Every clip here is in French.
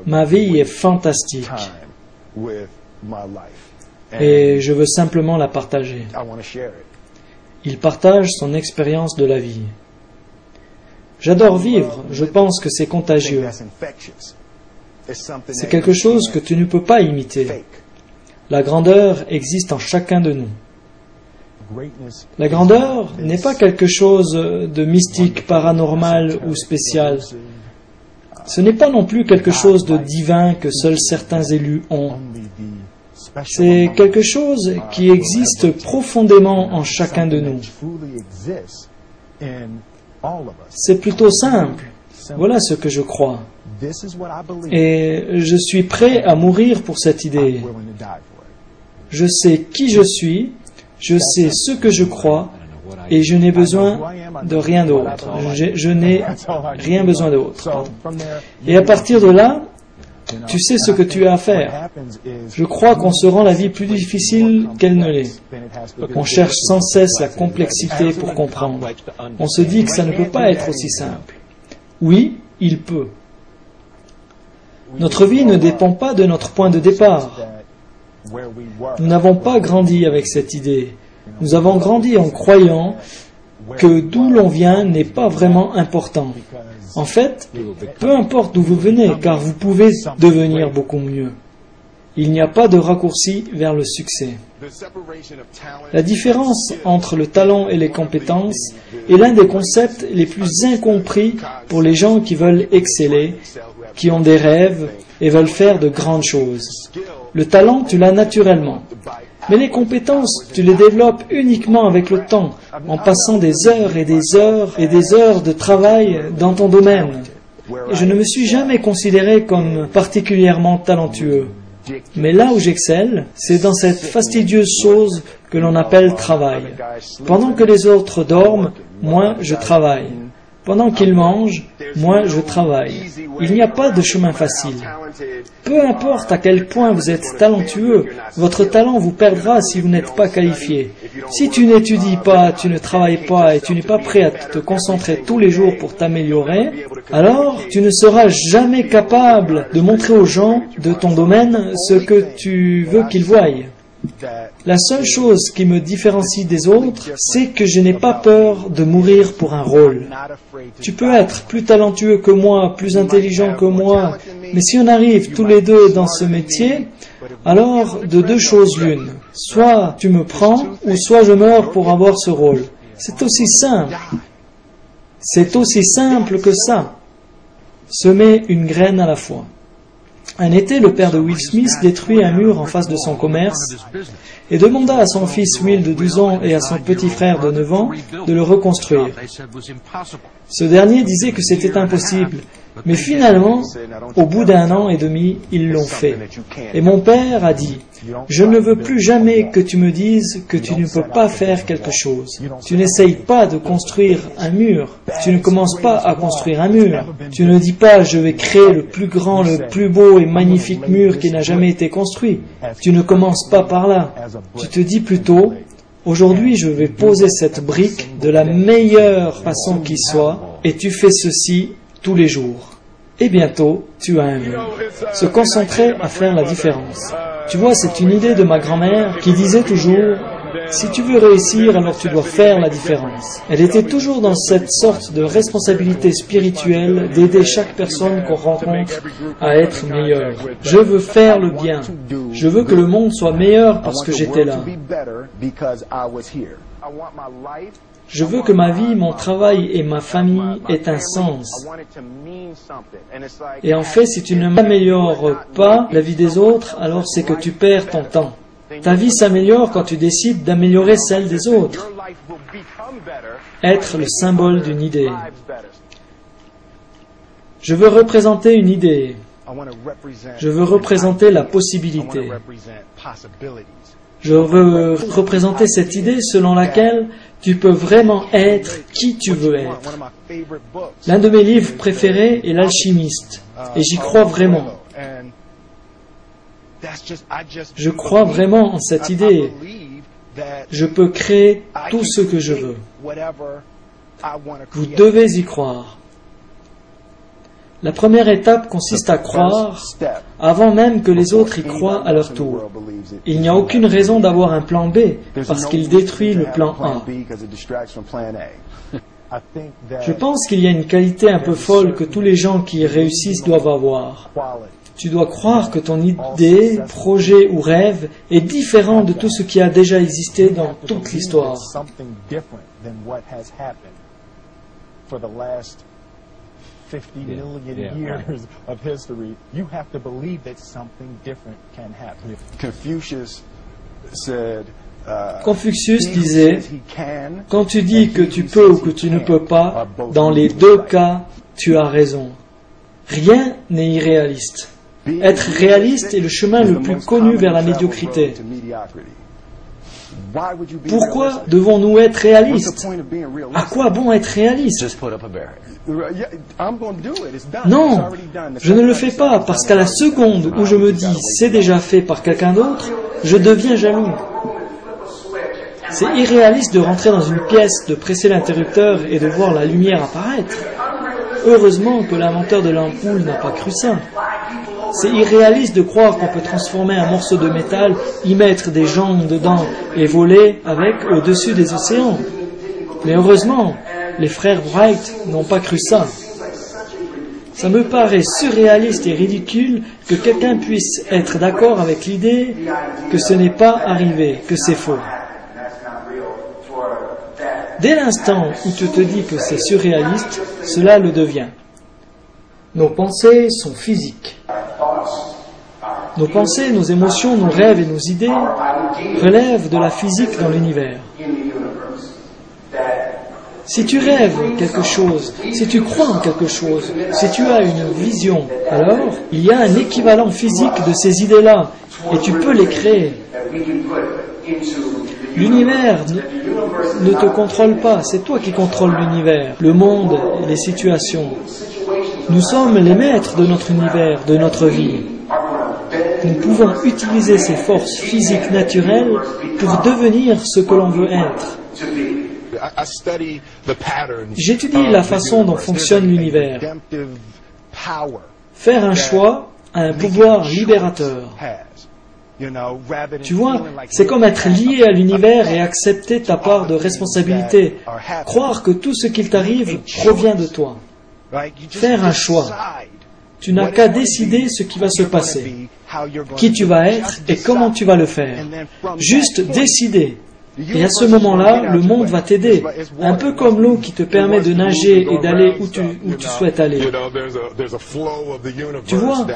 Ma vie est fantastique et je veux simplement la partager. Il partage son expérience de la vie. J'adore vivre, je pense que c'est contagieux. C'est quelque chose que tu ne peux pas imiter. La grandeur existe en chacun de nous. La grandeur n'est pas quelque chose de mystique, paranormal ou spécial. Ce n'est pas non plus quelque chose de divin que seuls certains élus ont. C'est quelque chose qui existe profondément en chacun de nous. C'est plutôt simple. Voilà ce que je crois. Et je suis prêt à mourir pour cette idée. Je sais qui je suis, je sais ce que je crois, et je n'ai besoin de rien d'autre. Je n'ai rien besoin d'autre. Et à partir de là, tu sais ce que tu as à faire. Je crois qu'on se rend la vie plus difficile qu'elle ne l'est. On cherche sans cesse la complexité pour comprendre. On se dit que ça ne peut pas être aussi simple. Oui, il peut. Notre vie ne dépend pas de notre point de départ. Nous n'avons pas grandi avec cette idée. Nous avons grandi en croyant que d'où l'on vient n'est pas vraiment important. En fait, peu importe d'où vous venez, car vous pouvez devenir beaucoup mieux. Il n'y a pas de raccourci vers le succès. La différence entre le talent et les compétences est l'un des concepts les plus incompris pour les gens qui veulent exceller, qui ont des rêves et veulent faire de grandes choses. Le talent, tu l'as naturellement. Mais les compétences, tu les développes uniquement avec le temps, en passant des heures et des heures et des heures de travail dans ton domaine. Et je ne me suis jamais considéré comme particulièrement talentueux. Mais là où j'excelle, c'est dans cette fastidieuse chose que l'on appelle travail. Pendant que les autres dorment, moi je travaille. Pendant qu'ils mangent, moi je travaille. Il n'y a pas de chemin facile. Peu importe à quel point vous êtes talentueux, votre talent vous perdra si vous n'êtes pas qualifié. Si tu n'étudies pas, tu ne travailles pas et tu n'es pas prêt à te concentrer tous les jours pour t'améliorer, alors tu ne seras jamais capable de montrer aux gens de ton domaine ce que tu veux qu'ils voient. La seule chose qui me différencie des autres, c'est que je n'ai pas peur de mourir pour un rôle. Tu peux être plus talentueux que moi, plus intelligent que moi, mais si on arrive tous les deux dans ce métier, alors de deux choses l'une. Soit tu me prends, ou soit je meurs pour avoir ce rôle. C'est aussi simple. C'est aussi simple que ça. Semer une graine à la fois. Un été, le père de Will Smith détruit un mur en face de son commerce et demanda à son fils Will de 12 ans et à son petit frère de 9 ans de le reconstruire. Ce dernier disait que c'était impossible, mais finalement, au bout d'1 an et demi, ils l'ont fait. Et mon père a dit, « Je ne veux plus jamais que tu me dises que tu ne peux pas faire quelque chose. Tu n'essayes pas de construire un mur. Tu ne commences pas à construire un mur. Tu ne dis pas, je vais créer le plus grand, le plus beau et magnifique mur qui n'a jamais été construit. Tu ne commences pas par là. Tu te dis plutôt, aujourd'hui je vais poser cette brique de la meilleure façon qui soit, et tu fais ceci tous les jours. Et bientôt, tu as un mur. » Se concentrer à faire la différence. Tu vois, c'est une idée de ma grand-mère qui disait toujours, si tu veux réussir, alors tu dois faire la différence. Elle était toujours dans cette sorte de responsabilité spirituelle d'aider chaque personne qu'on rencontre à être meilleure. Je veux faire le bien. Je veux que le monde soit meilleur parce que j'étais là. Je veux que ma vie, mon travail et ma famille aient un sens. Et en fait, si tu ne m'améliores pas la vie des autres, alors c'est que tu perds ton temps. Ta vie s'améliore quand tu décides d'améliorer celle des autres. Être le symbole d'une idée. Je veux représenter une idée. Je veux représenter la possibilité. Je veux représenter cette idée selon laquelle tu peux vraiment être qui tu veux être. L'un de mes livres préférés est L'Alchimiste, et j'y crois vraiment. Je crois vraiment en cette idée. Je peux créer tout ce que je veux. Vous devez y croire. La première étape consiste à croire avant même que les autres y croient à leur tour. Il n'y a aucune raison d'avoir un plan B parce qu'il détruit le plan A. Je pense qu'il y a une qualité un peu folle que tous les gens qui réussissent doivent avoir. Tu dois croire que ton idée, projet ou rêve est différent de tout ce qui a déjà existé dans toute l'histoire. Confucius disait, quand tu dis que tu peux ou que tu ne peux pas, dans les deux cas, tu as raison. Rien n'est irréaliste. Être réaliste est le chemin le plus connu vers la médiocrité. Pourquoi devons-nous être réalistes? À quoi bon être réaliste? Non, je ne le fais pas parce qu'à la seconde où je me dis « c'est déjà fait par quelqu'un d'autre », je deviens jaloux. C'est irréaliste de rentrer dans une pièce, de presser l'interrupteur et de voir la lumière apparaître. Heureusement que l'inventeur de l'ampoule n'a pas cru ça. C'est irréaliste de croire qu'on peut transformer un morceau de métal, y mettre des gens dedans et voler avec au-dessus des océans. Mais heureusement, les frères Wright n'ont pas cru ça. Ça me paraît surréaliste et ridicule que quelqu'un puisse être d'accord avec l'idée que ce n'est pas arrivé, que c'est faux. Dès l'instant où tu te dis que c'est surréaliste, cela le devient. Nos pensées sont physiques. Nos pensées, nos émotions, nos rêves et nos idées relèvent de la physique dans l'univers. Si tu rêves quelque chose, si tu crois en quelque chose, si tu as une vision, alors il y a un équivalent physique de ces idées-là et tu peux les créer. L'univers ne te contrôle pas, c'est toi qui contrôles l'univers, le monde et les situations. Nous sommes les maîtres de notre univers, de notre vie. Nous pouvons utiliser ces forces physiques naturelles pour devenir ce que l'on veut être. J'étudie la façon dont fonctionne l'univers. Faire un choix a un pouvoir libérateur. Tu vois, c'est comme être lié à l'univers et accepter ta part de responsabilité. Croire que tout ce qu'il t'arrive provient de toi. Faire un choix. Tu n'as qu'à décider ce qui va se passer, qui tu vas être et comment tu vas le faire. Juste décider. Et à ce moment-là, le monde va t'aider. Un peu comme l'eau qui te permet de nager et d'aller où tu souhaites aller. Tu vois,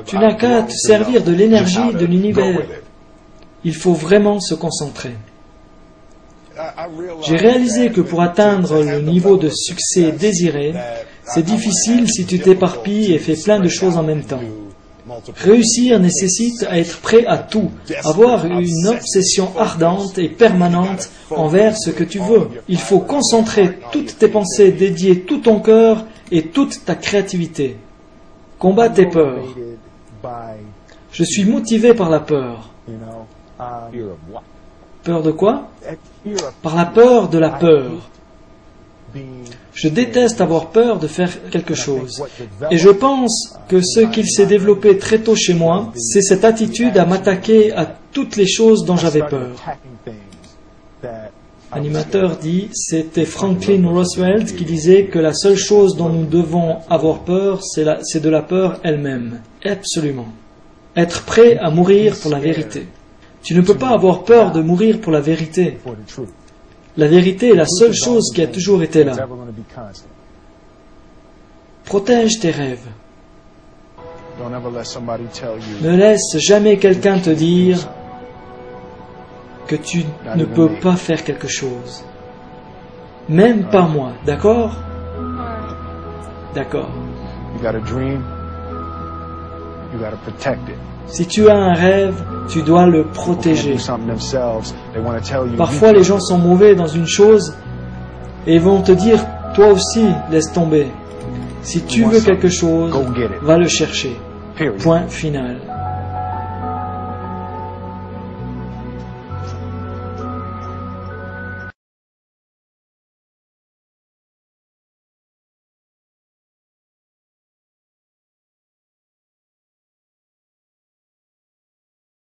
tu n'as qu'à te servir de l'énergie de l'univers. Il faut vraiment se concentrer. J'ai réalisé que pour atteindre le niveau de succès désiré, c'est difficile si tu t'éparpilles et fais plein de choses en même temps. Réussir nécessite à être prêt à tout, avoir une obsession ardente et permanente envers ce que tu veux. Il faut concentrer toutes tes pensées, dédier tout ton cœur et toute ta créativité. Combat tes peurs. Je suis motivé par la peur. Peur de quoi? Par la peur de la peur. Je déteste avoir peur de faire quelque chose. Et je pense que ce qu'il s'est développé très tôt chez moi, c'est cette attitude à m'attaquer à toutes les choses dont j'avais peur. L'animateur dit, c'était Franklin Roosevelt qui disait que la seule chose dont nous devons avoir peur, c'est de la peur elle-même. Absolument. Être prêt à mourir pour la vérité. Tu ne peux pas avoir peur de mourir pour la vérité. La vérité est la seule chose qui a toujours été là. Protège tes rêves. Ne laisse jamais quelqu'un te dire que tu ne peux pas faire quelque chose. Même pas moi, d'accord? D'accord. Si tu as un rêve, tu dois le protéger. Parfois, les gens sont mauvais dans une chose et vont te dire, toi aussi, laisse tomber. Si tu veux quelque chose, va le chercher. Point final.